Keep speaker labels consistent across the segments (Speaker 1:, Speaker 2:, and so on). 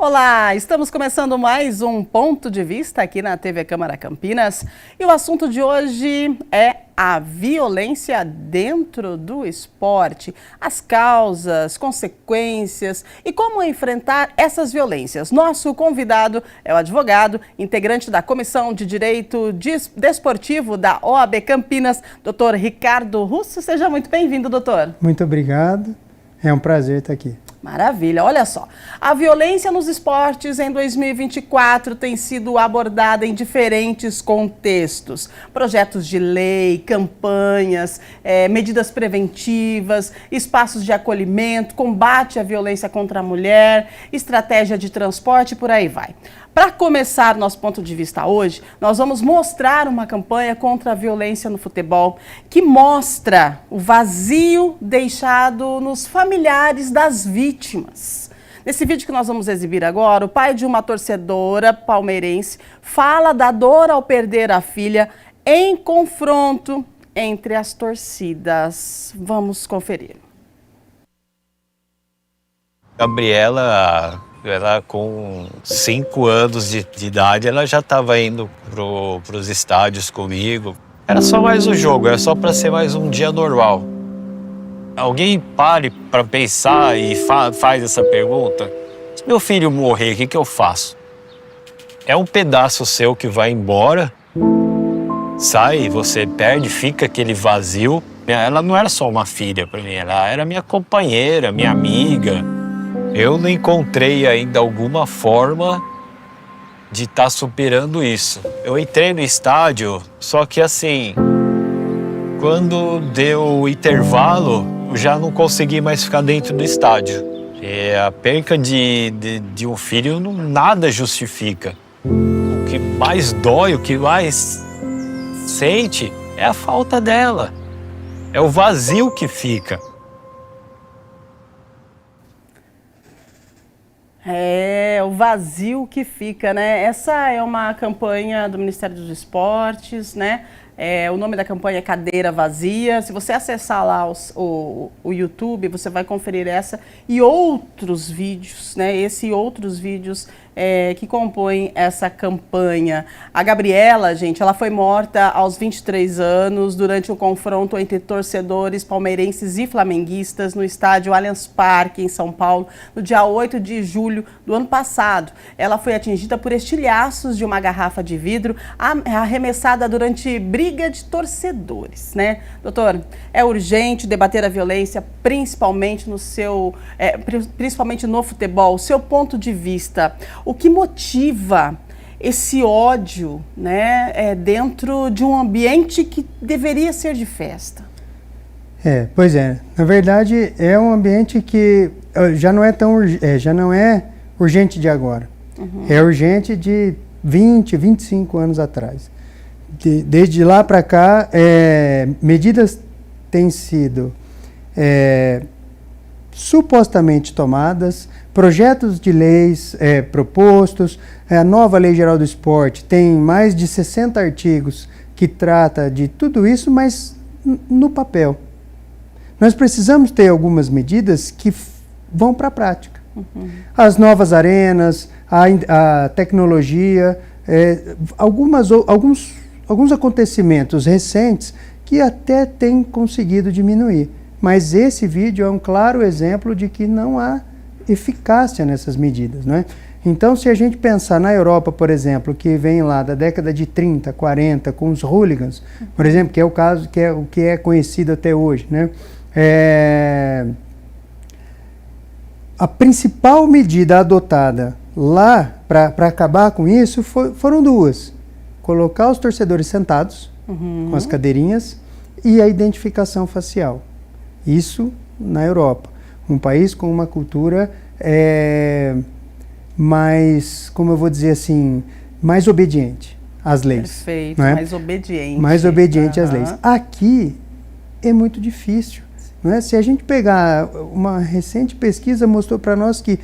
Speaker 1: Olá, estamos começando mais um Ponto de Vista aqui na TV Câmara Campinas e o assunto de hoje é a violência dentro do esporte, as causas, consequências e como enfrentar essas violências. Nosso convidado é o advogado, integrante da Comissão de Direito Desportivo da OAB Campinas, Dr. Ricardo Russo. Seja muito bem-vindo, doutor.
Speaker 2: Muito obrigado, é um prazer estar aqui.
Speaker 1: Maravilha, olha só, a violência nos esportes em 2024 tem sido abordada em diferentes contextos. Projetos de lei, campanhas, medidas preventivas, espaços de acolhimento, combate à violência contra a mulher, estratégia de transporte e por aí vai. Para começar nosso ponto de vista hoje, nós vamos mostrar uma campanha contra a violência no futebol que mostra o vazio deixado nos familiares das vítimas. Nesse vídeo que nós vamos exibir agora, o pai de uma torcedora palmeirense fala da dor ao perder a filha em confronto entre as torcidas. Vamos conferir.
Speaker 3: Gabriela, ela com 5 anos de idade, ela já estava indo pros estádios comigo. Era só mais um jogo, era só para ser mais um dia normal. Alguém pare para pensar e faz essa pergunta. Se meu filho morrer, o que eu faço? É um pedaço seu que vai embora, sai, você perde, fica aquele vazio. Ela não era só uma filha para mim, ela era minha companheira, minha amiga. Eu não encontrei ainda alguma forma de estar superando isso. Eu entrei no estádio, só que assim, quando deu o intervalo, eu já não consegui mais ficar dentro do estádio. E a perca de um filho nada justifica. O que mais dói, o que mais sente é a falta dela. É o vazio que fica.
Speaker 1: É, o vazio que fica, né? Essa é uma campanha do Ministério dos Esportes, né? O nome da campanha é Cadeira Vazia. Se você acessar lá o YouTube, você vai conferir essa e outros vídeos, né? Esse e outros vídeos que compõem essa campanha. A Gabriela, gente, ela foi morta aos 23 anos durante um confronto entre torcedores palmeirenses e flamenguistas no estádio Allianz Parque, em São Paulo, no dia 8 de julho do ano passado. Ela foi atingida por estilhaços de uma garrafa de vidro arremessada durante briga de torcedores, né? Doutor, é urgente debater a violência, principalmente principalmente no futebol. O seu ponto de vista, o que motiva esse ódio, né, dentro de um ambiente que deveria ser de festa?
Speaker 2: Pois é. Na verdade, é um ambiente que já não é urgente de agora. Uhum. É urgente de 20, 25 anos atrás. Desde lá para cá, medidas têm sido supostamente tomadas, projetos de leis propostos. A nova Lei Geral do Esporte tem mais de 60 artigos que trata de tudo isso, mas no papel. Nós precisamos ter algumas medidas que vão para a prática. Uhum. As novas arenas, a tecnologia, alguns acontecimentos recentes que até têm conseguido diminuir. Mas esse vídeo é um claro exemplo de que não há eficácia nessas medidas, não é? Então, se a gente pensar na Europa, por exemplo, que vem lá da década de 30, 40, com os hooligans, por exemplo, que é o caso que é conhecido até hoje, né? A principal medida adotada lá para acabar com isso foram duas: colocar os torcedores sentados, com as cadeirinhas, e a identificação facial. Isso na Europa, um país com uma cultura mais, como eu vou dizer assim, mais obediente às leis.
Speaker 1: Perfeito,
Speaker 2: não é?
Speaker 1: Mais obediente.
Speaker 2: Mais obediente às leis. Aqui é muito difícil. Não é? Se a gente pegar, uma recente pesquisa mostrou para nós que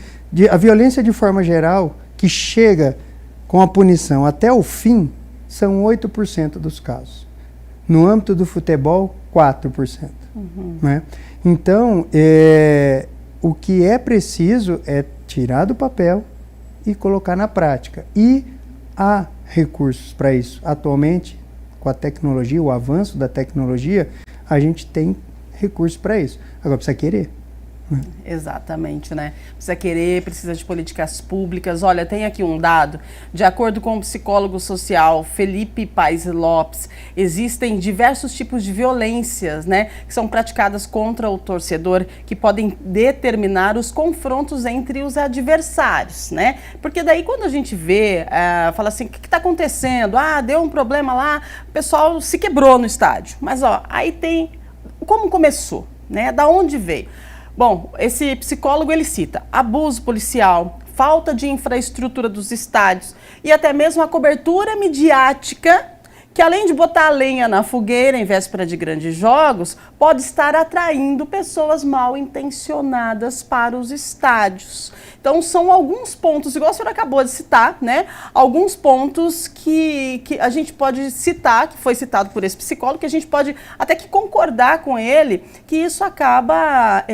Speaker 2: a violência de forma geral, que chega com a punição até o fim, são 8% dos casos. No âmbito do futebol, 4%. Uhum. Né? Então, o que é preciso é tirar do papel e colocar na prática. E há recursos para isso. Atualmente, com a tecnologia, o avanço da tecnologia, a gente tem recursos para isso. Agora precisa querer.
Speaker 1: Exatamente, né? Precisa querer, precisa de políticas públicas. Olha, tem aqui um dado. De acordo com o psicólogo social Felipe Paes Lopes, existem diversos tipos de violências, né, que são praticadas contra o torcedor, que podem determinar os confrontos entre os adversários, né? Porque daí quando a gente vê, fala assim, o que está acontecendo? Ah, deu um problema lá, o pessoal se quebrou no estádio. Mas, ó, aí tem como começou, né? Da onde veio? Bom, esse psicólogo ele cita abuso policial, falta de infraestrutura dos estádios e até mesmo a cobertura midiática, que além de botar a lenha na fogueira em véspera de grandes jogos, pode estar atraindo pessoas mal intencionadas para os estádios. Então são alguns pontos, igual a senhora acabou de citar, né? Alguns pontos que a gente pode citar, que foi citado por esse psicólogo, que a gente pode até que concordar com ele, que isso acaba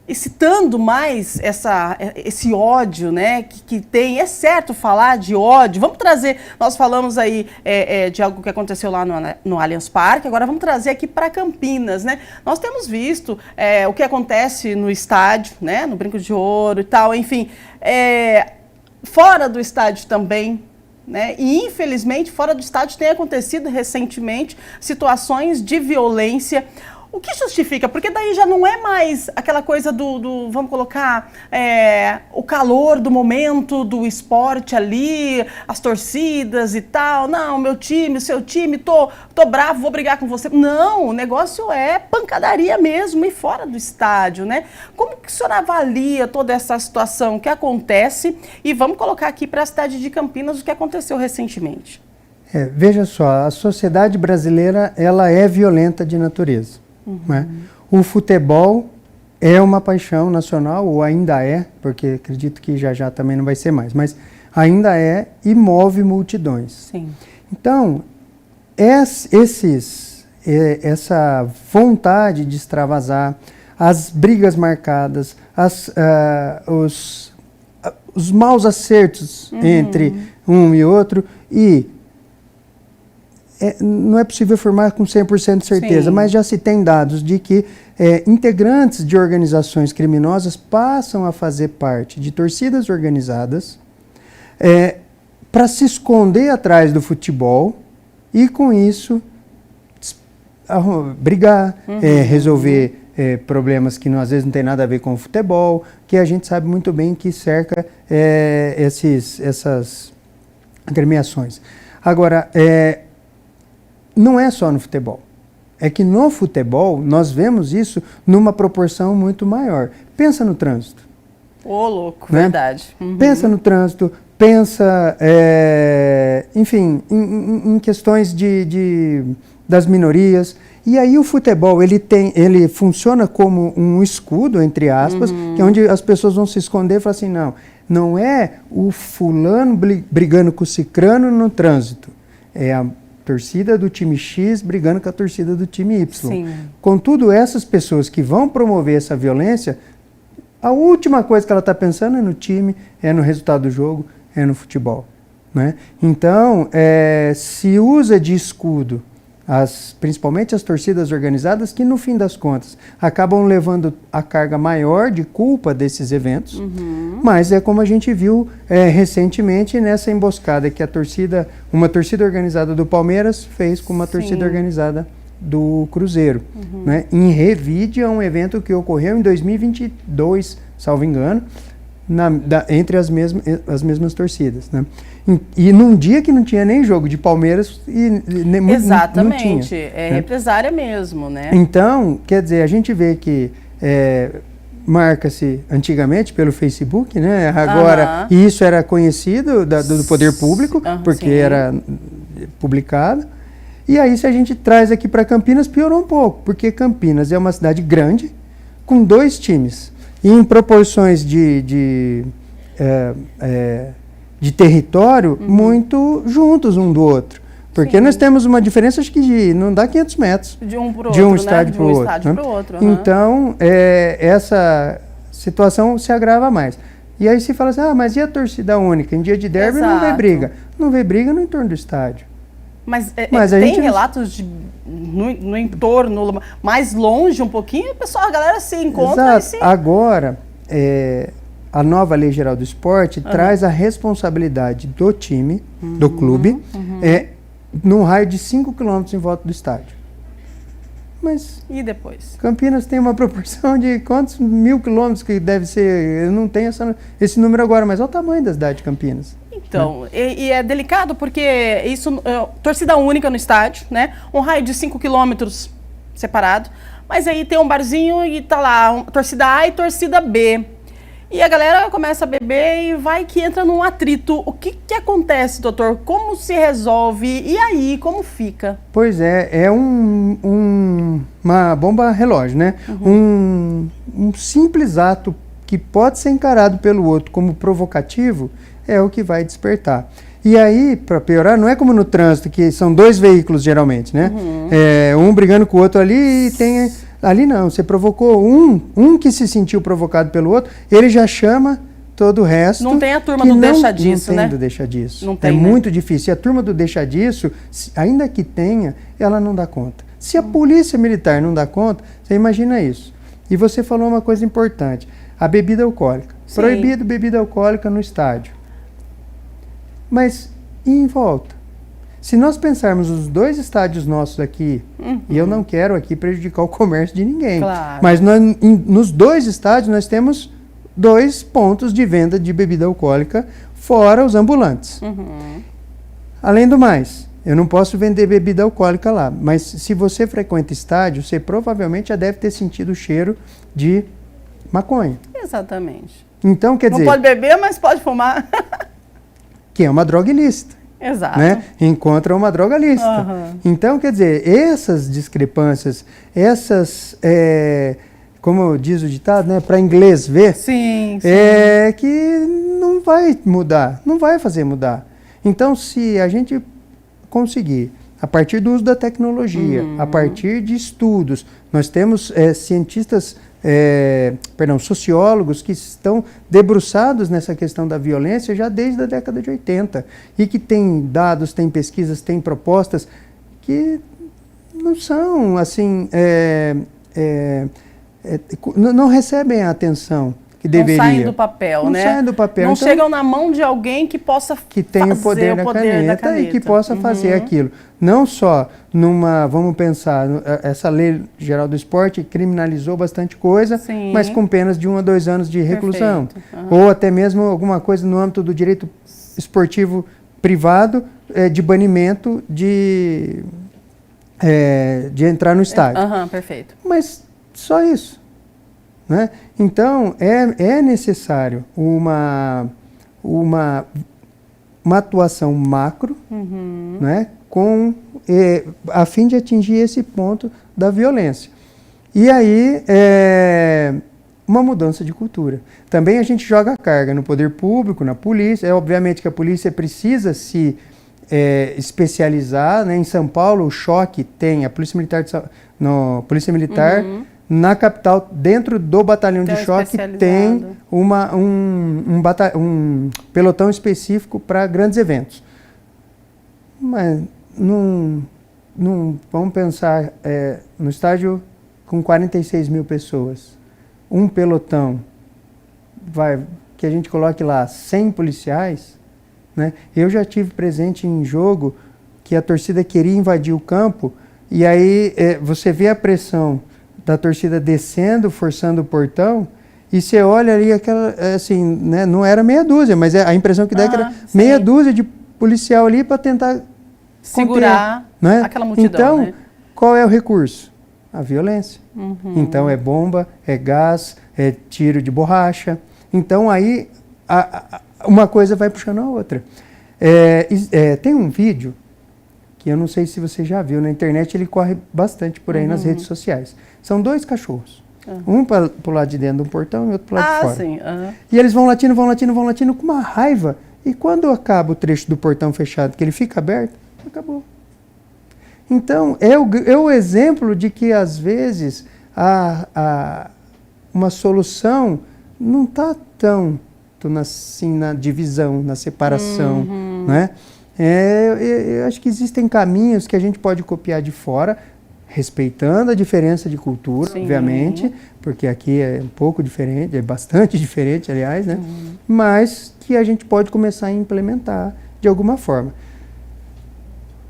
Speaker 1: excitando mais esse ódio, né, que tem. É certo falar de ódio. Vamos trazer, nós falamos aí de algo que aconteceu lá no Allianz Parque, agora vamos trazer aqui para Campinas, né? Nós temos visto o que acontece no estádio, né, no Brinco de Ouro e tal, enfim, fora do estádio também, né? E infelizmente fora do estádio tem acontecido recentemente situações de violência. O que justifica? Porque daí já não é mais aquela coisa vamos colocar, o calor do momento do esporte ali, as torcidas e tal. Não, meu time, o seu time, tô bravo, vou brigar com você. Não, o negócio é pancadaria mesmo e fora do estádio, né? Como que o senhor avalia toda essa situação que acontece? E vamos colocar aqui para a cidade de Campinas o que aconteceu recentemente.
Speaker 2: Veja só, a sociedade brasileira ela é violenta de natureza. Né? O futebol é uma paixão nacional, ou ainda é, porque acredito que já também não vai ser mais, mas ainda é e move multidões.
Speaker 1: Sim.
Speaker 2: Então, essa vontade de extravasar, as brigas marcadas, os maus acertos entre um e outro, e não é possível afirmar com 100% de certeza,
Speaker 1: Sim.
Speaker 2: mas já se tem dados de que integrantes de organizações criminosas passam a fazer parte de torcidas organizadas para se esconder atrás do futebol e, com isso, brigar, resolver problemas que às vezes não tem nada a ver com o futebol, que a gente sabe muito bem que cerca essas agremiações. Agora, não é só no futebol. É que no futebol nós vemos isso numa proporção muito maior. Pensa no trânsito.
Speaker 1: Ô, louco,
Speaker 2: né?
Speaker 1: verdade.
Speaker 2: Pensa no trânsito, pensa, enfim, em questões das minorias. E aí o futebol, ele funciona como um escudo, entre aspas, que é onde as pessoas vão se esconder e falar assim, não é o fulano brigando com o cicrano no trânsito. É a torcida do time X brigando com a torcida do time Y.
Speaker 1: Sim.
Speaker 2: Contudo, essas pessoas que vão promover essa violência, a última coisa que ela está pensando é no time, é no resultado do jogo, é no futebol. Né? Então, se usa de escudo, principalmente as torcidas organizadas, que no fim das contas acabam levando a carga maior de culpa desses eventos, mas é como a gente viu recentemente nessa emboscada que uma torcida organizada do Palmeiras fez com uma torcida organizada do Cruzeiro, né? Em revide a um evento que ocorreu em 2022, salvo engano, entre as mesmas torcidas, né? E num dia que não tinha nem jogo de Palmeiras
Speaker 1: Exatamente,
Speaker 2: não tinha,
Speaker 1: é represária mesmo, né?
Speaker 2: Então, quer dizer, a gente vê que marca-se antigamente pelo Facebook, né? Agora, e isso era conhecido do poder público, porque era publicado. E aí, se a gente traz aqui para Campinas, piorou um pouco, porque Campinas é uma cidade grande, com 2 times, e em proporções de território muito juntos um do outro. Porque nós temos uma diferença, acho que não dá 500 metros.
Speaker 1: De um para o
Speaker 2: outro,
Speaker 1: de um
Speaker 2: estádio para o outro. Então, essa situação se agrava mais. E aí se fala assim, mas e a torcida única? Em dia de derby não vê
Speaker 1: Exato.
Speaker 2: briga. Não vê briga no entorno do estádio.
Speaker 1: Mas,
Speaker 2: Mas a
Speaker 1: tem
Speaker 2: gente não-
Speaker 1: relatos no entorno, mais longe um pouquinho, a galera se encontra e se...
Speaker 2: Agora, a nova Lei Geral do Esporte traz a responsabilidade do time, do clube, num raio de 5 quilômetros em volta do estádio. Mas
Speaker 1: E depois?
Speaker 2: Campinas tem uma proporção de quantos 1.000 quilômetros que deve ser, eu não tenho esse número agora, mas olha o tamanho da cidade de Campinas.
Speaker 1: Então, e é delicado porque isso, torcida única no estádio, né? Um raio de 5 quilômetros separado, mas aí tem um barzinho e tá lá, torcida A e torcida B. E a galera começa a beber e vai que entra num atrito. O que acontece, doutor? Como se resolve? E aí, como fica?
Speaker 2: Pois é uma bomba relógio, né? Um simples ato que pode ser encarado pelo outro como provocativo é o que vai despertar. E aí, para piorar, não é como no trânsito, que são 2 veículos geralmente, né? Um brigando com o outro ali e tem... Ali não, você provocou um que se sentiu provocado pelo outro, ele já chama todo o resto.
Speaker 1: Não tem a turma do deixa disso,
Speaker 2: né? Não tem
Speaker 1: né?
Speaker 2: do deixa disso.
Speaker 1: Não tem,
Speaker 2: é
Speaker 1: né?
Speaker 2: muito difícil. E a turma do deixa disso, ainda que tenha, ela não dá conta. Se a polícia militar não dá conta, você imagina isso. E você falou uma coisa importante, a bebida alcoólica.
Speaker 1: Sim.
Speaker 2: Proibido bebida alcoólica no estádio. Mas e em volta? Se nós pensarmos os 2 estádios nossos aqui, e eu não quero aqui prejudicar o comércio de ninguém,
Speaker 1: Claro.
Speaker 2: mas nos 2 estádios nós temos 2 pontos de venda de bebida alcoólica, fora os ambulantes. Além do mais, eu não posso vender bebida alcoólica lá, mas se você frequenta estádio, você provavelmente já deve ter sentido o cheiro de maconha.
Speaker 1: Exatamente.
Speaker 2: Então, quer
Speaker 1: Não
Speaker 2: dizer,
Speaker 1: pode beber, mas pode fumar.
Speaker 2: que é uma droga ilícita.
Speaker 1: Exato.
Speaker 2: Né? Encontra uma droga lícita. Então, quer dizer, essas discrepâncias, como diz o ditado, né, para inglês ver,
Speaker 1: Sim, sim.
Speaker 2: é que não vai mudar, não vai fazer mudar. Então, se a gente conseguir, a partir do uso da tecnologia, a partir de estudos, nós temos sociólogos que estão debruçados nessa questão da violência já desde a década de 80 e que têm dados, têm pesquisas, têm propostas que não são assim, não recebem a atenção que deveria.
Speaker 1: Não saem do papel, né?
Speaker 2: Não saem do papel.
Speaker 1: Não
Speaker 2: Então,
Speaker 1: chegam na mão de alguém que possa
Speaker 2: que tem o
Speaker 1: fazer
Speaker 2: poder da caneta e que possa fazer aquilo. Não só vamos pensar, essa Lei Geral do Esporte criminalizou bastante coisa,
Speaker 1: Sim.
Speaker 2: mas com penas de 1 a 2 anos de reclusão.
Speaker 1: Perfeito.
Speaker 2: Ou até mesmo alguma coisa no âmbito do direito esportivo privado, de banimento de entrar no estádio.
Speaker 1: Perfeito.
Speaker 2: Mas só isso. Né? Então, é necessário uma atuação macro, né? A fim de atingir esse ponto da violência. E aí, uma mudança de cultura. Também a gente joga a carga no poder público, na polícia. Obviamente que a polícia precisa se especializar. Né? Em São Paulo, o Choque tem a Polícia Militar, Polícia Militar na capital, dentro do batalhão de choque, tem um pelotão específico para grandes eventos. Mas vamos pensar no estádio com 46 mil pessoas. Um pelotão, que a gente coloque lá 100 policiais, né? Eu já tive presente em jogo que a torcida queria invadir o campo e aí você vê a pressão da torcida descendo, forçando o portão, e você olha ali aquela, assim, né, não era meia dúzia, mas a impressão que dá é que era meia dúzia de policial ali para tentar
Speaker 1: segurar
Speaker 2: conter, né?
Speaker 1: aquela multidão.
Speaker 2: Então,
Speaker 1: né?
Speaker 2: qual é o recurso? A violência. Então, é bomba, é gás, é tiro de borracha. Então, aí, uma coisa vai puxando a outra. Tem um vídeo que eu não sei se você já viu na internet, ele corre bastante por aí nas redes sociais. São 2 cachorros. Um para o lado de dentro de um portão e outro para o lado de fora.
Speaker 1: Sim.
Speaker 2: E eles vão latindo com uma raiva. E quando acaba o trecho do portão fechado, que ele fica aberto, acabou. Então, é o exemplo de que, às vezes, uma solução não está tão impacto na divisão, na separação, né? Eu acho que existem caminhos que a gente pode copiar de fora, respeitando a diferença de cultura,
Speaker 1: Sim.
Speaker 2: obviamente, porque aqui é um pouco diferente, é bastante diferente, aliás, né? Mas que a gente pode começar a implementar de alguma forma.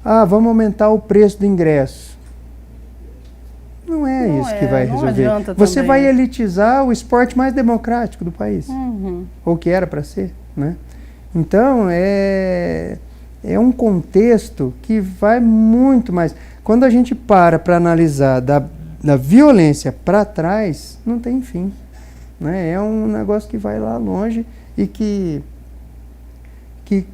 Speaker 2: Ah, vamos aumentar o preço do ingresso. Não é isso que vai resolver. Você vai elitizar o esporte mais democrático do país. Ou que era para ser, né? Então, é um contexto que vai muito mais. Quando a gente para analisar da violência para trás, não tem fim, né? É um negócio que vai lá longe e que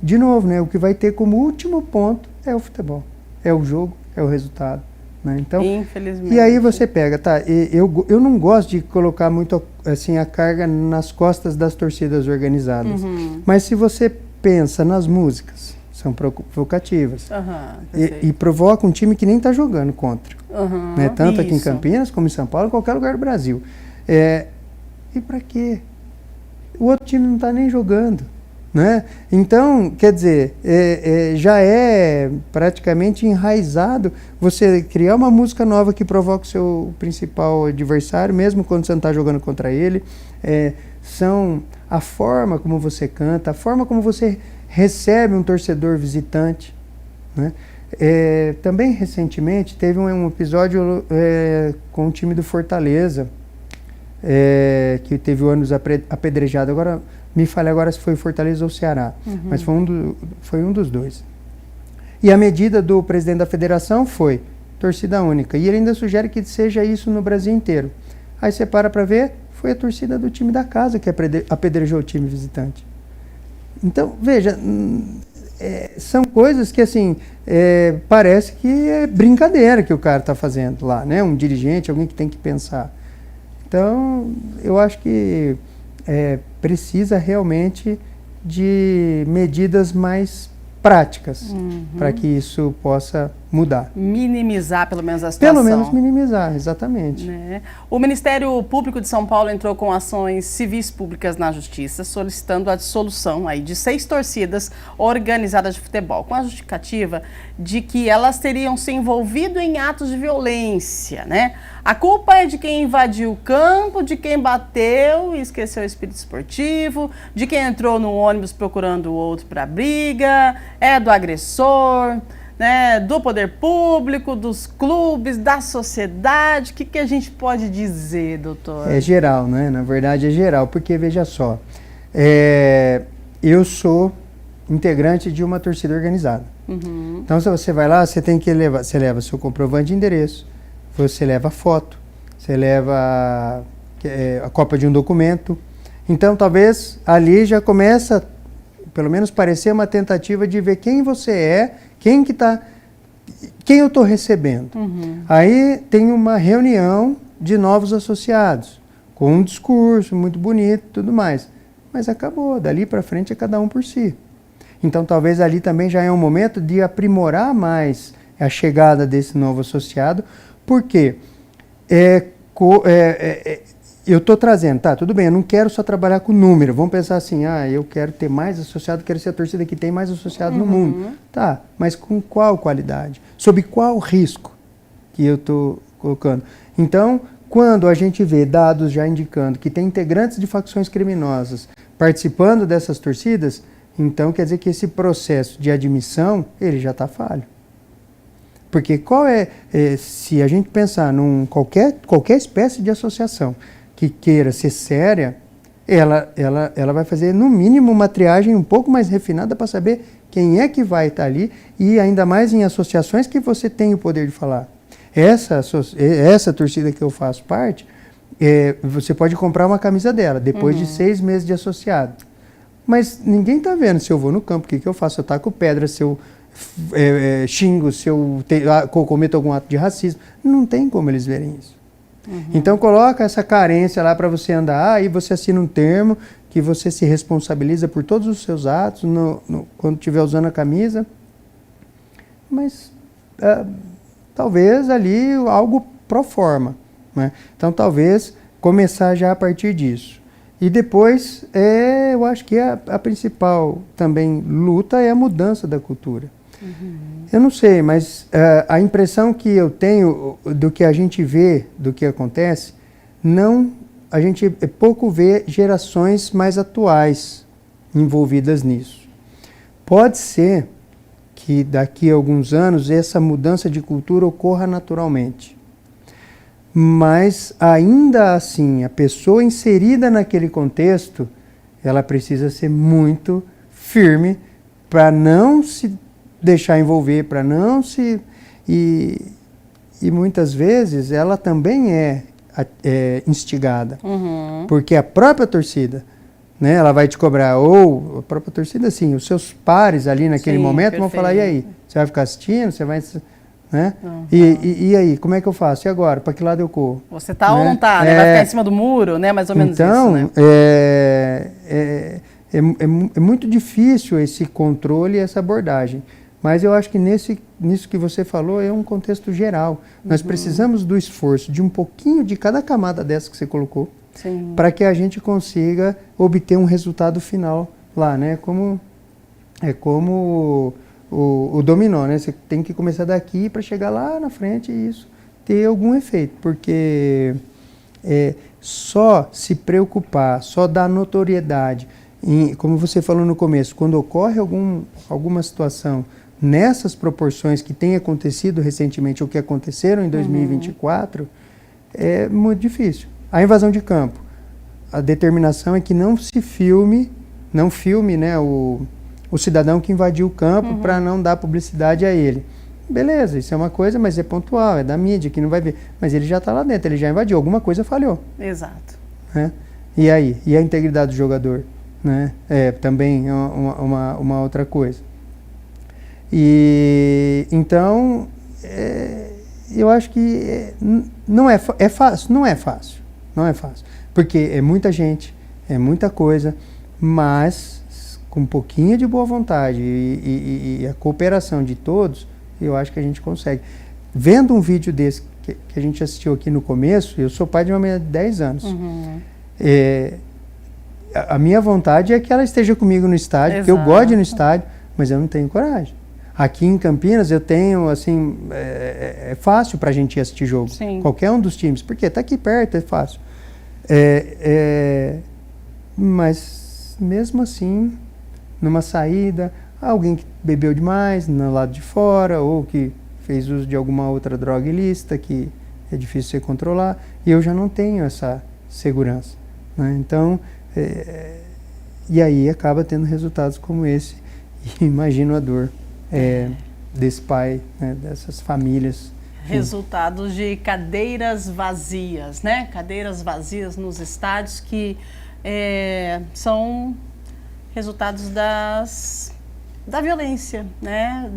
Speaker 2: de novo, né, o que vai ter como último ponto é o futebol, é o jogo, é o resultado, né? Então,
Speaker 1: infelizmente.
Speaker 2: E aí você pega, tá? Eu não gosto de colocar muito assim a carga nas costas das torcidas organizadas, mas se você pensa nas músicas, são provocativas e provoca um time que nem está jogando contra, né? Tanto aqui em Campinas como em São Paulo, em qualquer lugar do Brasil. E para quê? O outro time não está nem jogando, né? Então, quer dizer, já é praticamente enraizado você criar uma música nova que provoca o seu principal adversário, mesmo quando você não está jogando contra ele. São a forma como você canta, a forma como você recebe um torcedor visitante, né? Também recentemente teve um episódio com o time do Fortaleza, que teve o ônibus apedrejado. Agora me falha agora se foi Fortaleza ou Ceará, mas foi um dos dois. E a medida do presidente da federação foi torcida única, e ele ainda sugere que seja isso no Brasil inteiro. Aí você para ver, foi a torcida do time da casa que apedrejou o time visitante. Então, veja, são coisas que, assim, parece que é brincadeira que o cara está fazendo lá, né? Um dirigente, alguém que tem que pensar. Então, eu acho que precisa realmente de medidas mais práticas para que isso possa mudar.
Speaker 1: Minimizar, pelo menos, a situação.
Speaker 2: Pelo menos minimizar, exatamente.
Speaker 1: Né? O Ministério Público de São Paulo entrou com ações civis públicas na Justiça, solicitando a dissolução aí de 6 torcidas organizadas de futebol, com a justificativa de que elas teriam se envolvido em atos de violência, né? A culpa é de quem invadiu o campo, de quem bateu e esqueceu o espírito esportivo, de quem entrou no ônibus procurando o outro para briga, do agressor, né, do poder público, dos clubes, da sociedade. O que a gente pode dizer, doutor?
Speaker 2: É geral, né? Na verdade é geral, porque veja só, eu sou integrante de uma torcida organizada. Então, se você vai lá, você tem que você leva seu comprovante de endereço, você leva foto, você leva a cópia de um documento. Então, talvez ali já começa, pelo menos, parecer uma tentativa de ver quem você é, quem eu estou recebendo. Aí tem uma reunião de novos associados, com um discurso muito bonito e tudo mais. Mas acabou, dali para frente é cada um por si. Então talvez ali também já é um momento de aprimorar mais a chegada desse novo associado, porque eu estou trazendo, tá, tudo bem, eu não quero só trabalhar com número, vamos pensar assim, eu quero ter mais associado, quero ser a torcida que tem mais associado no mundo. Tá, mas com qual qualidade? Sob qual risco que eu estou colocando? Então, quando a gente vê dados já indicando que tem integrantes de facções criminosas participando dessas torcidas, então quer dizer que esse processo de admissão, ele já está falho. Porque se a gente pensar em qualquer espécie de associação que queira ser séria, ela vai fazer, no mínimo, uma triagem um pouco mais refinada para saber quem é que vai estar ali, e ainda mais em associações que você tem o poder de falar. Essa torcida que eu faço parte, você pode comprar uma camisa dela, depois de 6 meses de associado. Mas ninguém está vendo se eu vou no campo, o que eu faço? Eu taco pedra, se eu xingo, se eu cometo algum ato de racismo. Não tem como eles verem isso. Então coloca essa carência lá para você andar, e você assina um termo que você se responsabiliza por todos os seus atos quando estiver usando a camisa. Mas talvez ali algo pro forma, né? Então talvez começar já a partir disso. E depois, eu acho que a principal também luta é a mudança da cultura. Eu não sei, mas a impressão que eu tenho do que a gente vê, do que acontece, a gente pouco vê gerações mais atuais envolvidas nisso. Pode ser que daqui a alguns anos essa mudança de cultura ocorra naturalmente. Mas ainda assim, a pessoa inserida naquele contexto, ela precisa ser muito firme para não se deixar envolver, para não se... E muitas vezes ela também é instigada, porque a própria torcida, né, ela vai te cobrar, ou a própria torcida, assim, os seus pares ali naquele momento vão falar, e aí, você vai ficar assistindo, você vai... Né? E aí, como é que eu faço? E agora? Para que lado eu corro?
Speaker 1: Você tá ou não tá? Né? Vai ficar em cima do muro, né? Mais ou menos
Speaker 2: então,
Speaker 1: isso, né?
Speaker 2: É muito difícil esse controle e essa abordagem. Mas eu acho que nisso que você falou é um contexto geral. Nós precisamos do esforço de um pouquinho de cada camada dessa que você colocou, para que a gente consiga obter um resultado final lá, né? Como o dominó, né? Você tem que começar daqui para chegar lá na frente e isso ter algum efeito, porque só se preocupar, só dar notoriedade, como você falou no começo, quando ocorre alguma situação nessas proporções que tem acontecido recentemente ou que aconteceram em 2024, é muito difícil. A invasão de campo, a determinação é que não filme, né, o cidadão que invadiu o campo para não dar publicidade a ele. Beleza, isso é uma coisa, mas é pontual, é da mídia, que não vai ver. Mas ele já está lá dentro, ele já invadiu, alguma coisa falhou.
Speaker 1: Exato.
Speaker 2: Né? E aí? E a integridade do jogador? Né? Também é uma outra coisa. E então, eu acho que não é fácil. Não é fácil. Porque é muita gente, é muita coisa, mas com um pouquinho de boa vontade e a cooperação de todos, eu acho que a gente consegue. Vendo um vídeo desse que a gente assistiu aqui no começo, eu sou pai de uma menina de 10 anos. A minha vontade é que ela esteja comigo no estádio, porque eu gosto de ir no estádio, mas eu não tenho coragem. Aqui em Campinas eu tenho, assim, é fácil para a gente ir assistir jogo.
Speaker 1: Sim.
Speaker 2: Qualquer um dos times, porque está aqui perto, é fácil. Mas mesmo assim, numa saída, alguém que bebeu demais no lado de fora, ou que fez uso de alguma outra droga ilícita, que é difícil você controlar, e eu já não tenho essa segurança. Né? Então, e aí acaba tendo resultados como esse, e imagino a dor desse pai, né, dessas famílias.
Speaker 1: Resultados de cadeiras vazias, né? Cadeiras vazias nos estádios que são resultados da violência, né?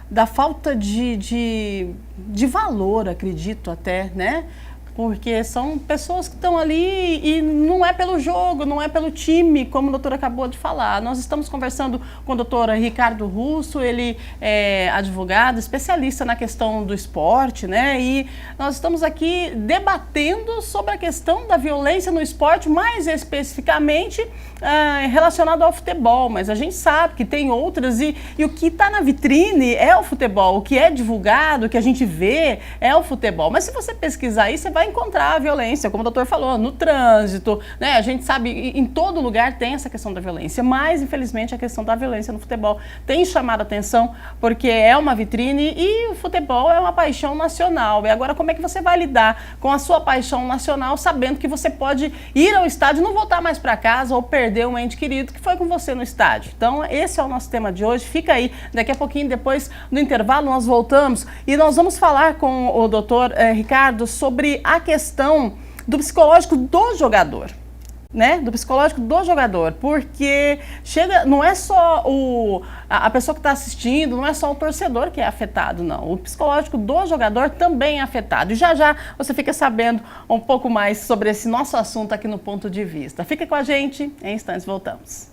Speaker 1: Da falta de valor, acredito até, né? Porque são pessoas que estão ali e não é pelo jogo, não é pelo time, como o doutor acabou de falar. Nós estamos conversando com o doutor Ricardo Russo, ele é advogado, especialista na questão do esporte, né? E nós estamos aqui debatendo sobre a questão da violência no esporte, mais especificamente relacionado ao futebol. Mas a gente sabe que tem outras e o que está na vitrine é o futebol, o que é divulgado, o que a gente vê é o futebol. Mas se você pesquisar aí, você vai encontrar a violência, como o doutor falou, no trânsito, né? A gente sabe, em todo lugar tem essa questão da violência, mas infelizmente a questão da violência no futebol tem chamado a atenção, porque é uma vitrine e o futebol é uma paixão nacional. E agora, como é que você vai lidar com a sua paixão nacional, sabendo que você pode ir ao estádio e não voltar mais para casa ou perder um ente querido que foi com você no estádio? Então, esse é o nosso tema de hoje. Fica aí, daqui a pouquinho, depois do intervalo, nós voltamos e nós vamos falar com o doutor Ricardo sobre a questão do psicológico do jogador, né? Do psicológico do jogador, porque não é só a pessoa que está assistindo, não é só o torcedor que é afetado, não. O psicológico do jogador também é afetado. E já você fica sabendo um pouco mais sobre esse nosso assunto aqui no Ponto de Vista. Fica com a gente, em instantes voltamos.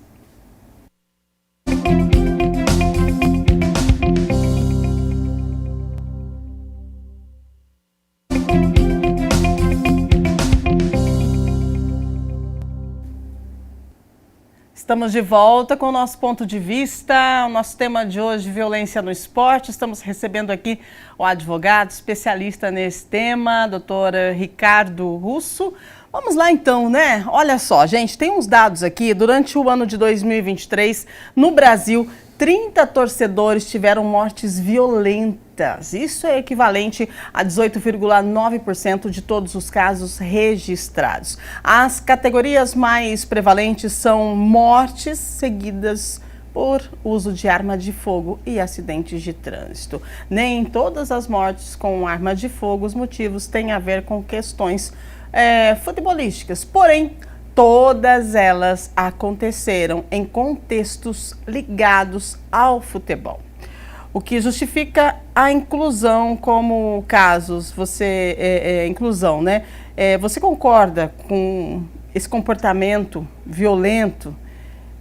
Speaker 1: Estamos de volta com o nosso ponto de vista. O nosso tema de hoje, violência no esporte. Estamos recebendo aqui o advogado especialista nesse tema, doutor Ricardo Russo. Vamos lá então, né? Olha só, gente, tem uns dados aqui. Durante o ano de 2023, no Brasil, 30 torcedores tiveram mortes violentas. Isso é equivalente a 18,9% de todos os casos registrados. As categorias mais prevalentes são mortes seguidas por uso de arma de fogo e acidentes de trânsito. Nem todas as mortes com arma de fogo, os motivos têm a ver com questões futebolísticas. Porém, todas elas aconteceram em contextos ligados ao futebol, o que justifica a inclusão como casos. Inclusão, né? Você concorda com esse comportamento violento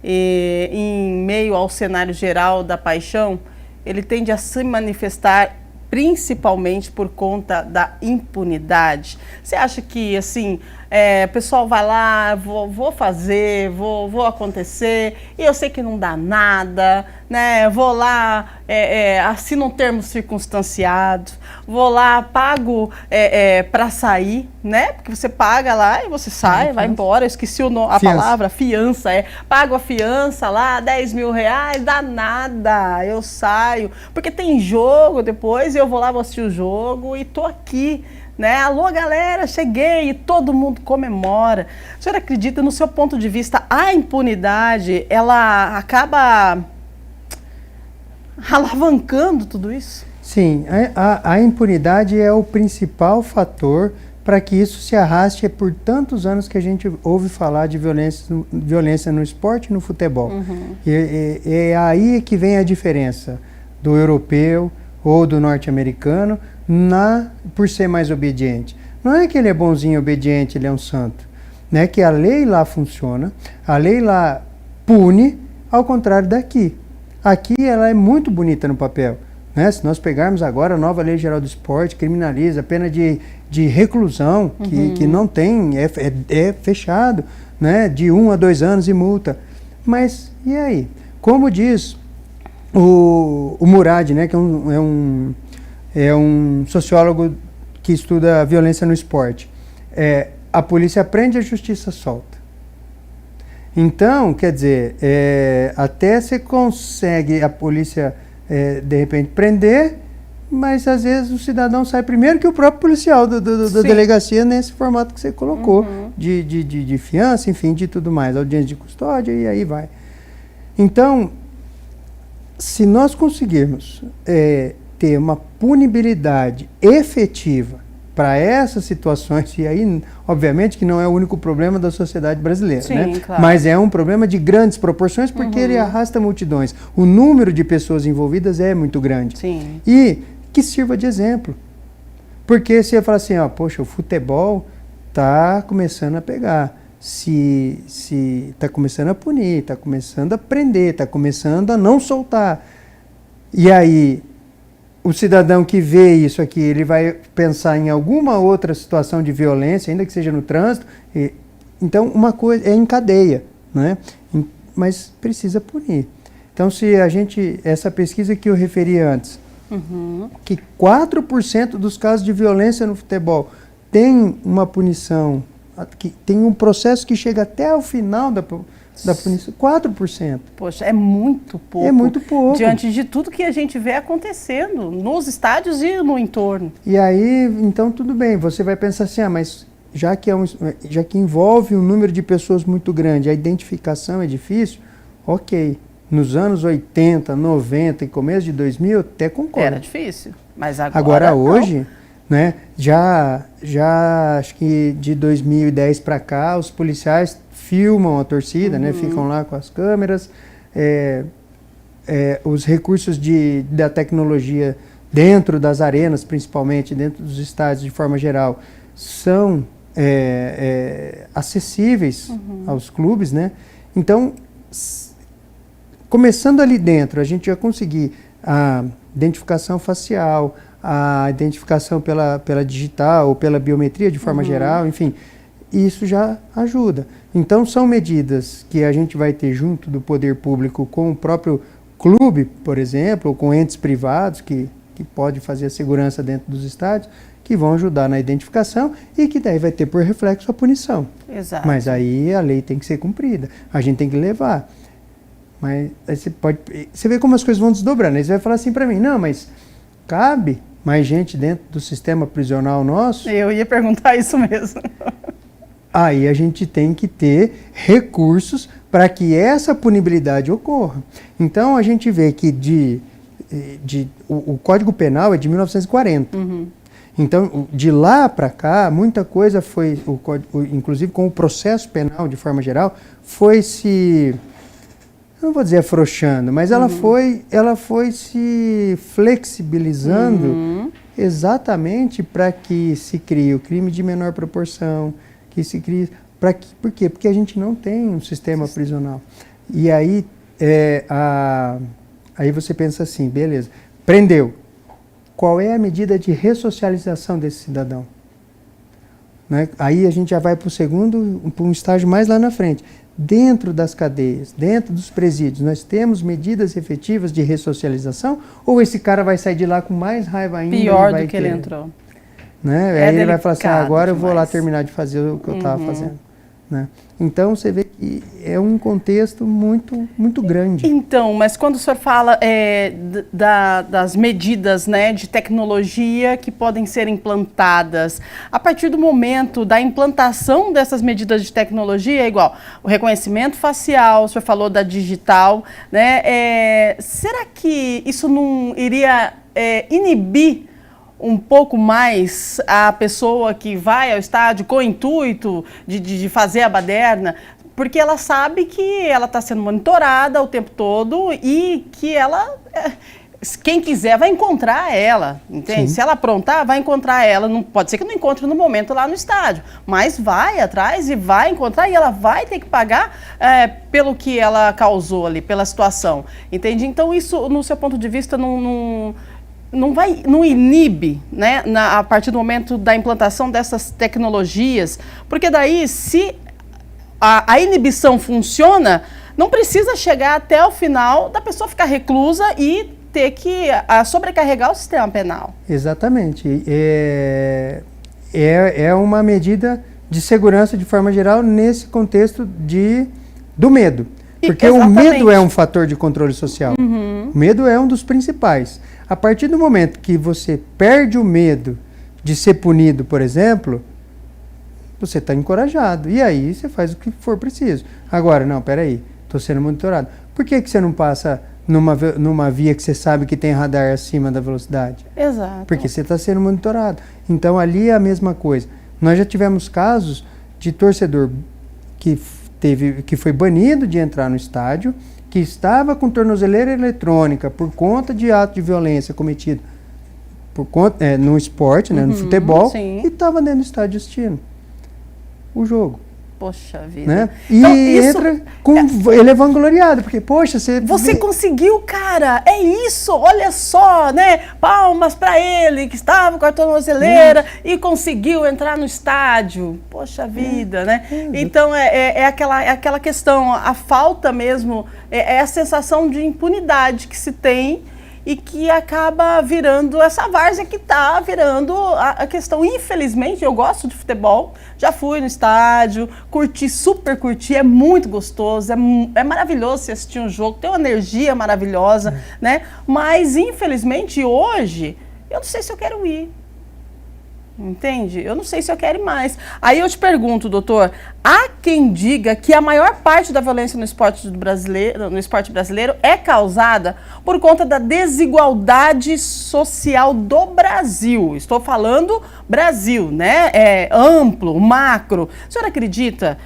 Speaker 1: em meio ao cenário geral da paixão? Ele tende a se manifestar principalmente por conta da impunidade. Você acha que, assim, o pessoal vai lá, vou fazer, vou acontecer, e eu sei que não dá nada, né? Vou lá, assino um termo circunstanciado, vou lá, pago para sair, né? Porque você paga lá e você sai, vai embora. Eu esqueci a palavra, fiança, pago a fiança lá, 10 mil reais, dá nada, eu saio, porque tem jogo depois, eu vou lá, vou assistir o jogo e tô aqui, né? Alô, galera, cheguei, e todo mundo comemora. O senhor acredita, no seu ponto de vista, a impunidade, ela acaba alavancando tudo isso?
Speaker 2: Sim, a impunidade é o principal fator para que isso se arraste por tantos anos que a gente ouve falar de violência no esporte e no futebol. E é aí que vem a diferença do europeu ou do norte-americano por ser mais obediente. Não é que ele é bonzinho, obediente, ele é um santo. Né? Que a lei lá funciona, a lei lá pune, ao contrário daqui. Aqui ela é muito bonita no papel. Né? Se nós pegarmos agora a nova Lei Geral do Esporte, criminaliza a pena de reclusão, que não tem, é fechado, né? De 1 a 2 anos e multa. Mas e aí? Como diz o Murad, né? Que é um sociólogo que estuda a violência no esporte. A polícia prende, a justiça solta. Então, quer dizer, até você consegue a polícia, de repente, prender, mas às vezes o cidadão sai primeiro que o próprio policial da delegacia, nesse formato que você colocou, de fiança, enfim, de tudo mais, audiência de custódia, e aí vai. Então, se nós conseguirmos ter uma punibilidade efetiva para essas situações, e aí, obviamente, que não é o único problema da sociedade brasileira,
Speaker 1: sim,
Speaker 2: né?
Speaker 1: Claro.
Speaker 2: Mas é um problema de grandes proporções, porque ele arrasta multidões. O número de pessoas envolvidas é muito grande.
Speaker 1: Sim.
Speaker 2: E que sirva de exemplo. Porque se eu falar assim, poxa, o futebol está começando a pegar, se está começando a punir, está começando a prender, está começando a não soltar. E aí, o cidadão que vê isso aqui, ele vai pensar em alguma outra situação de violência, ainda que seja no trânsito. Então, uma coisa é em cadeia, né? Mas precisa punir. Então, essa pesquisa que eu referi antes, que 4% dos casos de violência no futebol tem uma punição, que tem um processo que chega até o final da punição, 4%.
Speaker 1: Poxa, é muito pouco.
Speaker 2: É muito pouco.
Speaker 1: Diante de tudo que a gente vê acontecendo nos estádios e no entorno.
Speaker 2: E aí, então, tudo bem, você vai pensar assim, mas já que envolve um número de pessoas muito grande, a identificação é difícil, ok. Nos anos 80, 90 e começo de 2000, eu até concordo.
Speaker 1: Era difícil, mas
Speaker 2: agora hoje, né, já acho que de 2010 para cá, os policiais filmam a torcida, né, ficam lá com as câmeras, os recursos da tecnologia dentro das arenas, principalmente, dentro dos estádios de forma geral, são acessíveis aos clubes, né? Então, começando ali dentro, a gente vai conseguir a identificação facial, a identificação pela digital ou pela biometria de forma geral, enfim, isso já ajuda. Então, são medidas que a gente vai ter junto do poder público com o próprio clube, por exemplo, ou com entes privados que pode fazer a segurança dentro dos estádios, que vão ajudar na identificação e que daí vai ter por reflexo a punição.
Speaker 1: Exato.
Speaker 2: Mas aí a lei tem que ser cumprida, a gente tem que levar. Mas aí você vê como as coisas vão desdobrando. Aí você vai falar assim para mim, não, mas cabe mais gente dentro do sistema prisional nosso?
Speaker 1: Eu ia perguntar isso mesmo.
Speaker 2: Aí a gente tem que ter recursos para que essa punibilidade ocorra. Então a gente vê que o Código Penal é de 1940.
Speaker 1: Uhum.
Speaker 2: Então, de lá para cá, muita coisa foi, inclusive com o processo penal de forma geral, foi se, não vou dizer afrouxando, mas ela foi se flexibilizando exatamente para que se crie o crime de menor proporção, que se crie, por quê? Porque a gente não tem um sistema prisional. E aí, aí você pensa assim, beleza, prendeu. Qual é a medida de ressocialização desse cidadão? Né? Aí a gente já vai para um estágio mais lá na frente. Dentro das cadeias, dentro dos presídios, nós temos medidas efetivas de ressocialização ou esse cara vai sair de lá com mais raiva ainda?
Speaker 1: Pior do que ele entrou.
Speaker 2: Né? Aí ele vai falar assim, agora eu vou lá
Speaker 1: demais.
Speaker 2: terminar de fazer o que eu estava fazendo. Né? Então você vê que é um contexto muito, muito grande.
Speaker 1: Então, mas quando o senhor fala das medidas, né, de tecnologia que podem ser implantadas, a partir do momento da implantação dessas medidas de tecnologia, é igual o reconhecimento facial, o senhor falou da digital, né, será que isso não iria inibir um pouco mais a pessoa que vai ao estádio com o intuito de fazer a baderna, porque ela sabe que ela está sendo monitorada o tempo todo e que ela, quem quiser vai encontrar ela, entende?
Speaker 2: Sim.
Speaker 1: Se ela aprontar, vai encontrar ela, não, pode ser que não encontre no momento lá no estádio, mas vai atrás e vai encontrar e ela vai ter que pagar pelo que ela causou ali, pela situação, entende? Então isso, no seu ponto de vista, não inibe, né, a partir do momento da implantação dessas tecnologias, porque daí, se a inibição funciona, não precisa chegar até o final da pessoa ficar reclusa e ter que sobrecarregar o sistema penal.
Speaker 2: Exatamente. É uma medida de segurança de forma geral nesse contexto do medo. Porque o medo é um fator de controle social. O medo é um dos principais. A partir do momento que você perde o medo de ser punido, por exemplo, você está encorajado. E aí você faz o que for preciso. Agora, não, peraí, estou sendo monitorado. Por que você não passa numa via que você sabe que tem radar acima da velocidade?
Speaker 1: Exato.
Speaker 2: Porque você está sendo monitorado. Então ali é a mesma coisa. Nós já tivemos casos de torcedor que foi banido de entrar no estádio, que estava com tornozeleira eletrônica por conta de ato de violência cometido no esporte, né, no futebol,
Speaker 1: sim.
Speaker 2: E estava dentro do estádio assistindo o jogo.
Speaker 1: Poxa vida.
Speaker 2: Né? E
Speaker 1: então,
Speaker 2: entra ele é vangloriado, porque, poxa,
Speaker 1: você conseguiu, cara, é isso, olha só, né? Palmas para ele, que estava com a tornozeleira e conseguiu entrar no estádio. Poxa vida, né? Então, é aquela questão, a falta mesmo, é a sensação de impunidade que se tem e que acaba virando essa várzea que está virando a questão. Infelizmente, eu gosto de futebol, já fui no estádio, super curti, é muito gostoso, é maravilhoso você assistir um jogo, tem uma energia maravilhosa, né? Mas, infelizmente, hoje, eu não sei se eu quero ir. Entende? Eu não sei se eu quero ir mais. Aí eu te pergunto, doutor, há quem diga que a maior parte da violência no esporte brasileiro é causada por conta da desigualdade social do Brasil. Estou falando Brasil, né? Amplo, macro. O senhor acredita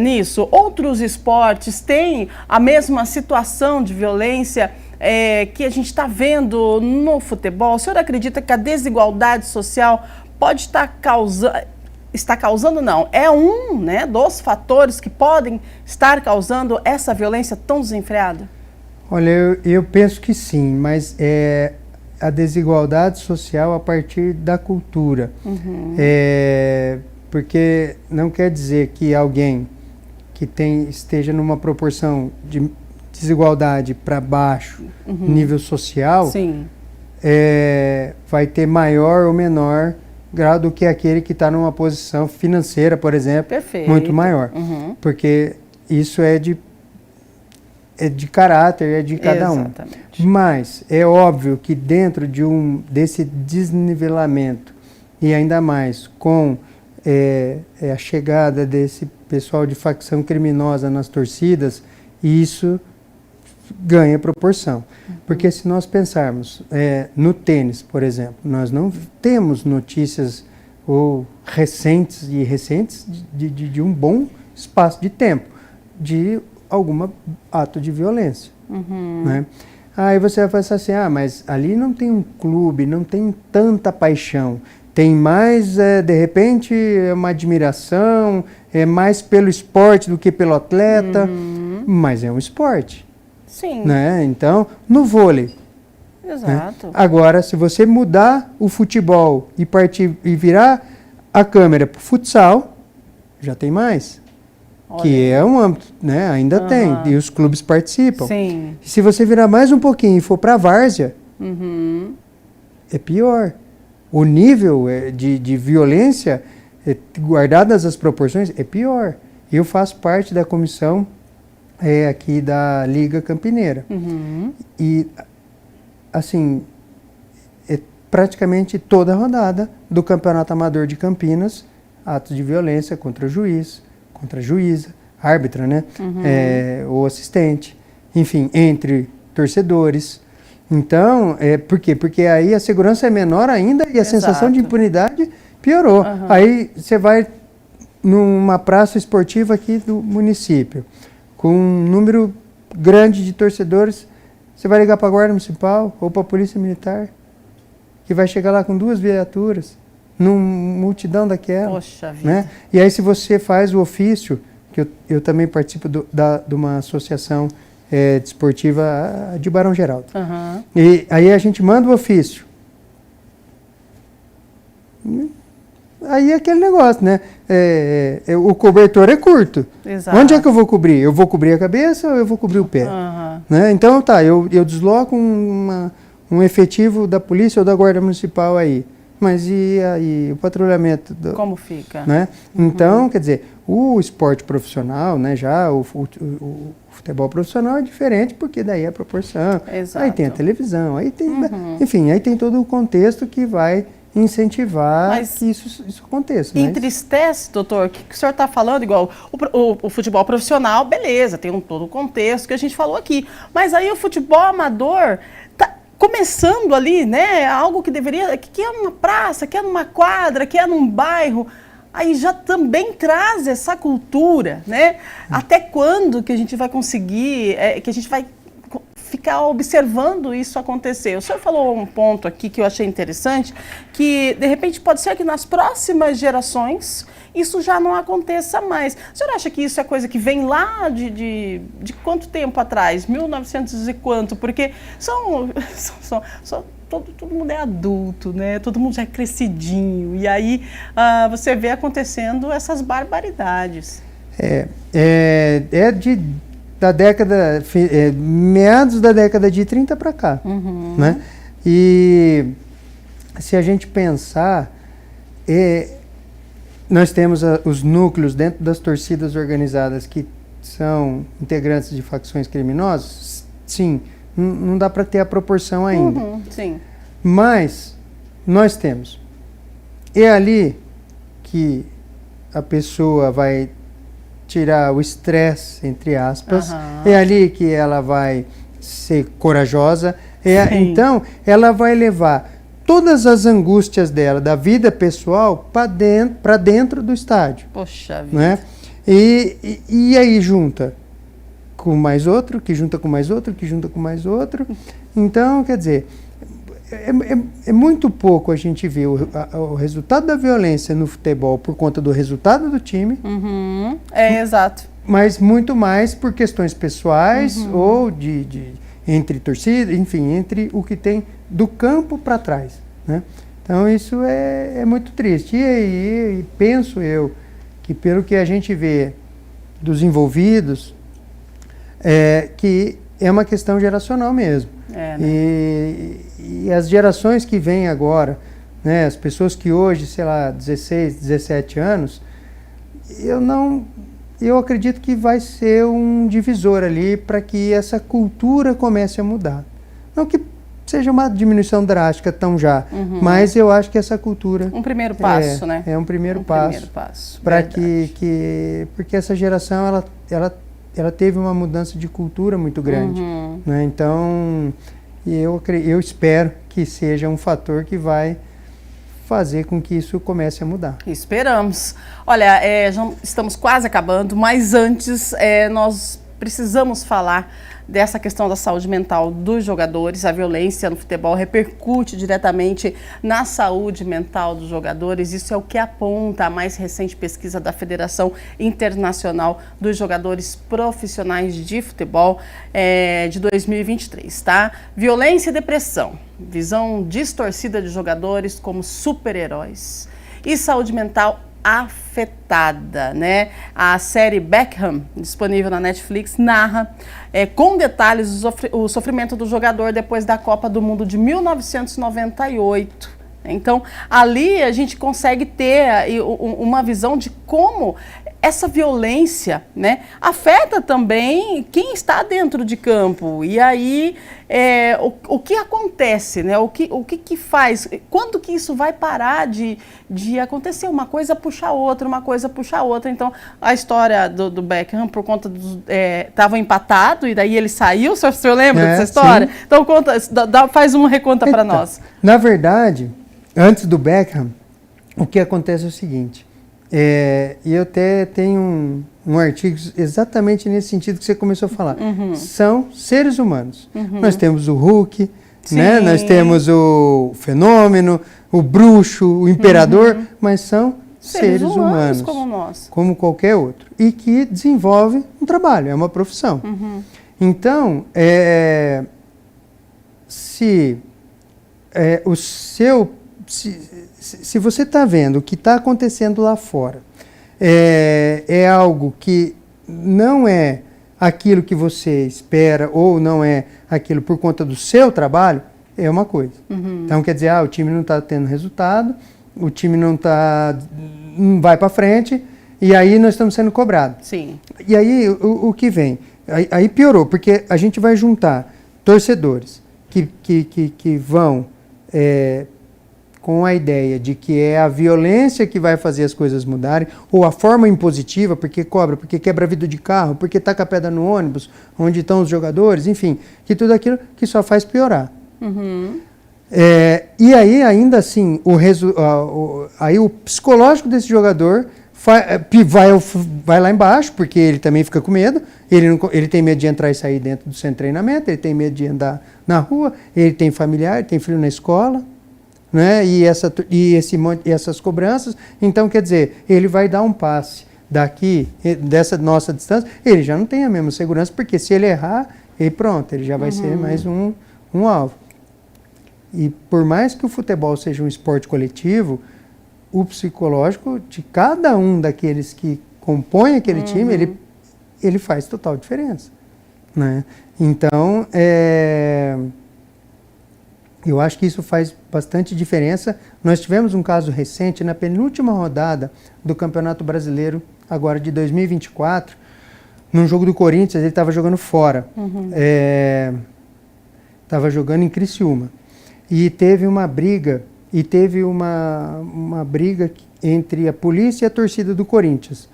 Speaker 1: nisso? Outros esportes têm a mesma situação de violência que a gente está vendo no futebol? O senhor acredita que a desigualdade social pode estar causando, não, é né, dos fatores que podem estar causando essa violência tão desenfreada?
Speaker 2: Olha, eu penso que sim, mas a desigualdade social a partir da cultura. porque não quer dizer que alguém que esteja numa proporção de desigualdade para baixo, nível social,
Speaker 1: Sim.
Speaker 2: Vai ter maior ou menor grau do que aquele que está numa posição financeira, por exemplo,
Speaker 1: Perfeito.
Speaker 2: muito maior. Porque isso é de caráter, é de cada um.
Speaker 1: Exatamente.
Speaker 2: Mas é óbvio que dentro desse desnivelamento, e ainda mais com a chegada desse pessoal de facção criminosa nas torcidas, isso ganha proporção. Porque se nós pensarmos no tênis, por exemplo, nós não temos notícias recentes de um bom espaço de tempo de algum ato de violência. Né? Aí você vai pensar assim, mas ali não tem um clube, não tem tanta paixão. Tem mais, de repente, uma admiração, mais pelo esporte do que pelo atleta, mas é um esporte.
Speaker 1: Sim.
Speaker 2: Né? Então, no vôlei.
Speaker 1: Exato.
Speaker 2: Né? Agora, se você mudar o futebol e virar a câmera para o futsal, já tem mais.
Speaker 1: Olha.
Speaker 2: Que é um âmbito, né? Ainda tem, e os clubes participam.
Speaker 1: Sim.
Speaker 2: Se você virar mais um pouquinho e for para a várzea, é pior. O nível de violência, guardadas as proporções, é pior. Eu faço parte da comissão aqui da Liga Campineira. E, assim, praticamente toda a rodada do Campeonato Amador de Campinas, atos de violência contra o juiz, contra a juíza, árbitra, né? O assistente, enfim, entre torcedores. Então, por quê? Porque aí a segurança é menor ainda e a sensação de impunidade piorou. Aí você vai numa praça esportiva aqui do município, com um número grande de torcedores, você vai ligar para a Guarda Municipal ou para a Polícia Militar, que vai chegar lá com 2 viaturas, numa multidão daquela.
Speaker 1: Poxa vida.
Speaker 2: Né? E aí se você faz o ofício, que eu também participo de uma associação desportiva de Barão Geraldo. E aí a gente manda o ofício. Aí é aquele negócio, né? O cobertor é curto.
Speaker 1: Exato.
Speaker 2: Onde é que eu vou cobrir? Eu vou cobrir a cabeça ou eu vou cobrir o pé? Né? Então tá, eu desloco um efetivo da polícia ou da guarda municipal aí. Mas e aí o patrulhamento?
Speaker 1: Como fica?
Speaker 2: Né? Então, quer dizer, o esporte profissional, né, já o futebol profissional é diferente, porque daí é a proporção.
Speaker 1: Exato.
Speaker 2: Aí tem a televisão, aí tem, enfim, aí tem todo o contexto que vai incentivar que isso aconteça.
Speaker 1: Entristece, doutor, o que o senhor está falando, igual o futebol profissional, beleza, tem todo o contexto que a gente falou aqui, mas aí o futebol amador está começando ali, né, algo que deveria, que é numa praça, que é numa quadra, que é num bairro, aí já também traz essa cultura, né? Até quando que a gente vai conseguir, que a gente vai ficar observando isso acontecer? O senhor falou um ponto aqui que eu achei interessante, que de repente pode ser que nas próximas gerações isso já não aconteça mais. O senhor acha que isso é coisa que vem lá de quanto tempo atrás? 1900 e quanto? Porque todo mundo é adulto, né? Todo mundo já é crescidinho. E aí você vê acontecendo essas barbaridades.
Speaker 2: Da década, meados da década de 30 para cá. Né? E se a gente pensar, nós temos os núcleos dentro das torcidas organizadas que são integrantes de facções criminosas, sim, não dá para ter a proporção ainda.
Speaker 1: Sim.
Speaker 2: Mas nós temos. É ali que a pessoa vai tirar o estresse, entre aspas. É ali que ela vai ser corajosa. Então, ela vai levar todas as angústias dela, da vida pessoal, para dentro do estádio.
Speaker 1: Poxa vida.
Speaker 2: Né? E aí junta com mais outro, que junta com mais outro, que junta com mais outro. Então, quer dizer, é muito pouco a gente ver o resultado da violência no futebol por conta do resultado do time.
Speaker 1: Exato.
Speaker 2: Mas muito mais por questões pessoais ou entre torcida, enfim, entre o que tem do campo para trás. Né? Então isso é muito triste. E penso eu que pelo que a gente vê dos envolvidos, que é uma questão geracional mesmo.
Speaker 1: Né?
Speaker 2: E as gerações que vêm agora, né, as pessoas que hoje, sei lá, 16, 17 anos, eu acredito que vai ser um divisor ali para que essa cultura comece a mudar. Não que seja uma diminuição drástica tão já, mas eu acho que essa cultura...
Speaker 1: Um primeiro passo, né?
Speaker 2: É um primeiro passo. Para porque essa geração, ela teve uma mudança de cultura muito grande. Né? Então, eu espero que seja um fator que vai fazer com que isso comece a mudar.
Speaker 1: Esperamos. Olha, já estamos quase acabando, mas antes nós precisamos falar dessa questão da saúde mental dos jogadores. A violência no futebol repercute diretamente na saúde mental dos jogadores. Isso é o que aponta a mais recente pesquisa da Federação Internacional dos Jogadores Profissionais de Futebol de 2023, tá? Violência e depressão, visão distorcida de jogadores como super-heróis e saúde mental afetada, né? A série Beckham, disponível na Netflix, narra com detalhes o sofrimento do jogador depois da Copa do Mundo de 1998. Então, ali a gente consegue ter uma visão de como essa violência, né, afeta também quem está dentro de campo. E aí, o que acontece, né? O que faz? Quando que isso vai parar de acontecer? Uma coisa puxa a outra, uma coisa puxa a outra. Então, a história do Beckham, por conta estava empatado e daí ele saiu. O senhor lembra dessa história? Sim. Então, faz uma reconta para nós.
Speaker 2: Na verdade, antes do Beckham, o que acontece é o seguinte... e eu até tenho um artigo exatamente nesse sentido que você começou a falar. São seres humanos. Nós temos o Hulk, né? Nós temos o Fenômeno, o Bruxo, o Imperador, mas são seres humanos
Speaker 1: como nós.
Speaker 2: Como qualquer outro. E que desenvolve um trabalho, é uma profissão. Então, se você está vendo o que está acontecendo lá fora, é algo que não é aquilo que você espera ou não é aquilo por conta do seu trabalho, é uma coisa. Então, quer dizer, o time não está tendo resultado, o time não vai para frente, e aí nós estamos sendo cobrados.
Speaker 1: Sim.
Speaker 2: E aí, o que vem? Aí piorou, porque a gente vai juntar torcedores que vão... com a ideia de que é a violência que vai fazer as coisas mudarem, ou a forma impositiva, porque cobra, porque quebra vidro de carro, porque taca a pedra no ônibus, onde estão os jogadores, enfim, que tudo aquilo que só faz piorar. E aí, ainda assim, aí o psicológico desse jogador vai lá embaixo, porque ele também fica com medo, ele tem medo de entrar e sair dentro do centro de treinamento, ele tem medo de andar na rua, ele tem familiar, ele tem filho na escola, né? E essas cobranças, então quer dizer, ele vai dar um passe daqui, dessa nossa distância, ele já não tem a mesma segurança, porque se ele errar, ele já vai ser mais um alvo. E por mais que o futebol seja um esporte coletivo, o psicológico de cada um daqueles que compõem aquele time, ele faz total diferença, né? Então, eu acho que isso faz bastante diferença. Nós tivemos um caso recente na penúltima rodada do Campeonato Brasileiro, agora de 2024, num jogo do Corinthians, ele estava jogando fora. Estava jogando em Criciúma. E teve uma briga, entre a polícia e a torcida do Corinthians.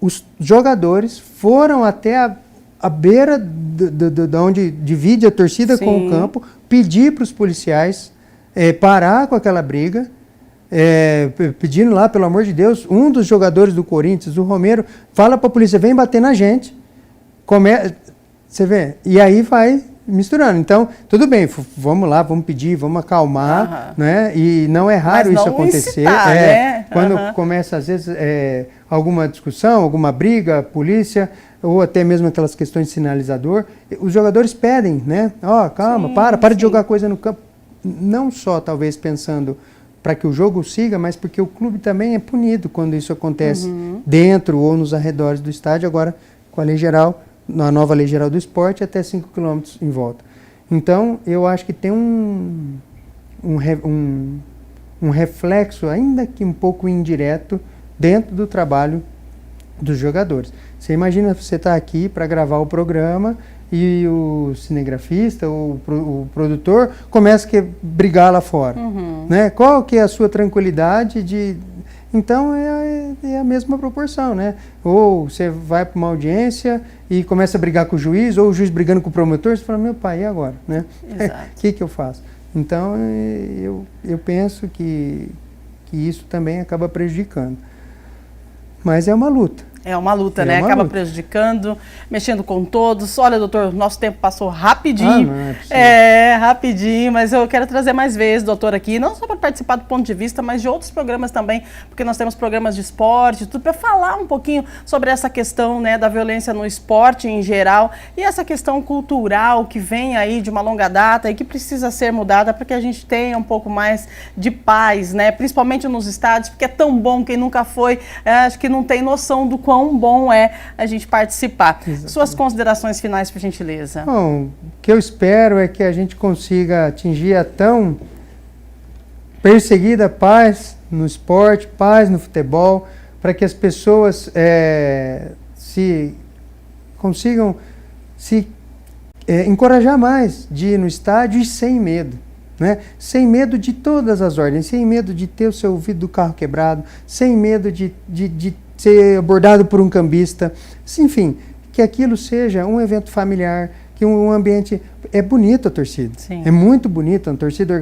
Speaker 2: Os jogadores foram até a beira de onde divide a torcida com o campo, pedir para os policiais parar com aquela briga, pedindo lá, pelo amor de Deus, um dos jogadores do Corinthians, o Romero, fala para a polícia, vem bater na gente. Você vê? E aí vai misturando. Então, tudo bem, vamos lá, vamos pedir, vamos acalmar, né? E não é raro isso acontecer.
Speaker 1: Incitar, né?
Speaker 2: Quando começa, às vezes, alguma discussão, alguma briga, polícia, ou até mesmo aquelas questões de sinalizador, os jogadores pedem, né? Calma, para de jogar coisa no campo. Não só, talvez, pensando para que o jogo siga, mas porque o clube também é punido quando isso acontece dentro ou nos arredores do estádio, agora com a lei geral, na nova lei geral do esporte, até 5 km em volta. Então, eu acho que tem um reflexo, ainda que um pouco indireto, dentro do trabalho dos jogadores. Você imagina você estar aqui para gravar o programa e o cinegrafista, o produtor, começa a brigar lá fora. Né? Qual que é a sua tranquilidade de... Então, é a mesma proporção, né? Ou você vai para uma audiência e começa a brigar com o juiz, ou o juiz brigando com o promotor, você fala, meu pai, e agora? Né? O que eu faço? Então, eu penso que isso também acaba prejudicando. Mas é uma luta.
Speaker 1: É uma luta, né? Acaba prejudicando, mexendo com todos. Olha, doutor, nosso tempo passou rapidinho.
Speaker 2: Não é possível.
Speaker 1: Rapidinho, mas eu quero trazer mais vezes, doutor, aqui, não só para participar do ponto de vista, mas de outros programas também, porque nós temos programas de esporte, tudo para falar um pouquinho sobre essa questão, né, da violência no esporte em geral e essa questão cultural que vem aí de uma longa data e que precisa ser mudada para que a gente tenha um pouco mais de paz, né? Principalmente nos estádios, porque é tão bom, quem nunca foi, acho que não tem noção do quão bom é a gente participar. Exatamente. Suas considerações finais, por gentileza.
Speaker 2: Bom, o que eu espero é que a gente consiga atingir a tão perseguida paz no esporte, paz no futebol, para que as pessoas consigam se encorajar mais de ir no estádio e sem medo. Né? Sem medo de todas as ordens, sem medo de ter o seu vidro do carro quebrado, sem medo de ser abordado por um cambista, enfim, que aquilo seja um evento familiar, que um ambiente... É bonito a torcida, sim. É muito bonita, uma torcida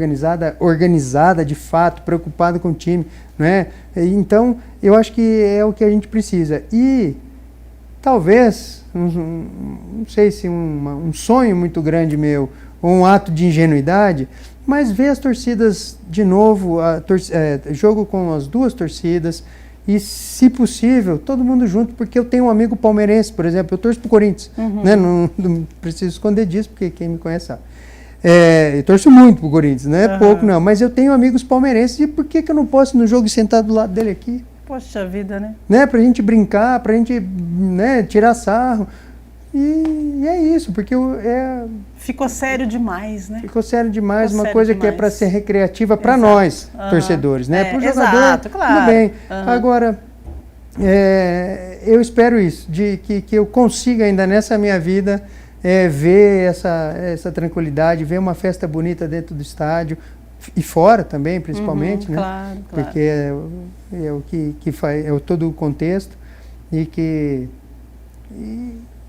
Speaker 2: organizada de fato, preocupada com o time, né? Então, eu acho que é o que a gente precisa. E talvez, não sei se um sonho muito grande meu, ou um ato de ingenuidade, mas ver as torcidas de novo, jogo com as duas torcidas, e, se possível, todo mundo junto, porque eu tenho um amigo palmeirense, por exemplo, eu torço pro Corinthians, né? Não preciso esconder disso, porque quem me conhece sabe. Eu torço muito pro Corinthians, não é pouco não, mas eu tenho amigos palmeirenses, e por que eu não posso ir no jogo e sentar do lado dele aqui?
Speaker 1: Poxa vida, né?
Speaker 2: Pra gente brincar, pra gente, né, tirar sarro. E é isso, porque
Speaker 1: ficou sério demais, né?
Speaker 2: Ficou sério demais, uma coisa que é para ser recreativa para nós, torcedores, né? Para o jogador,
Speaker 1: exato, claro.
Speaker 2: Tudo bem. Agora, eu espero isso, que eu consiga ainda nessa minha vida ver essa tranquilidade, ver uma festa bonita dentro do estádio e fora também, principalmente, né?
Speaker 1: Claro.
Speaker 2: Porque é o que faz, é todo o contexto e que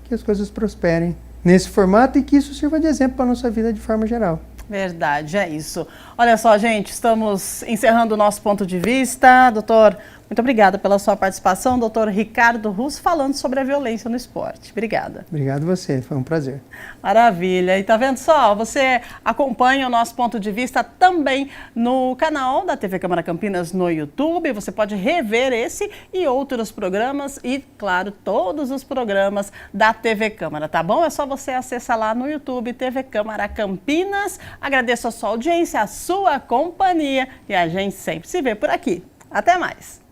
Speaker 2: as coisas prosperem nesse formato e que isso sirva de exemplo para a nossa vida de forma geral.
Speaker 1: Verdade, é isso. Olha só, gente, estamos encerrando o nosso ponto de vista. Doutor, muito obrigada pela sua participação. Doutor Ricardo Russo, falando sobre a violência no esporte. Obrigada.
Speaker 2: Obrigado a você, foi um prazer.
Speaker 1: Maravilha. E tá vendo só? Você acompanha o nosso ponto de vista também no canal da TV Câmara Campinas no YouTube. Você pode rever esse e outros programas e, claro, todos os programas da TV Câmara, tá bom? É só você acessar lá no YouTube, TV Câmara Campinas. Agradeço a sua audiência, a sua companhia e a gente sempre se vê por aqui. Até mais!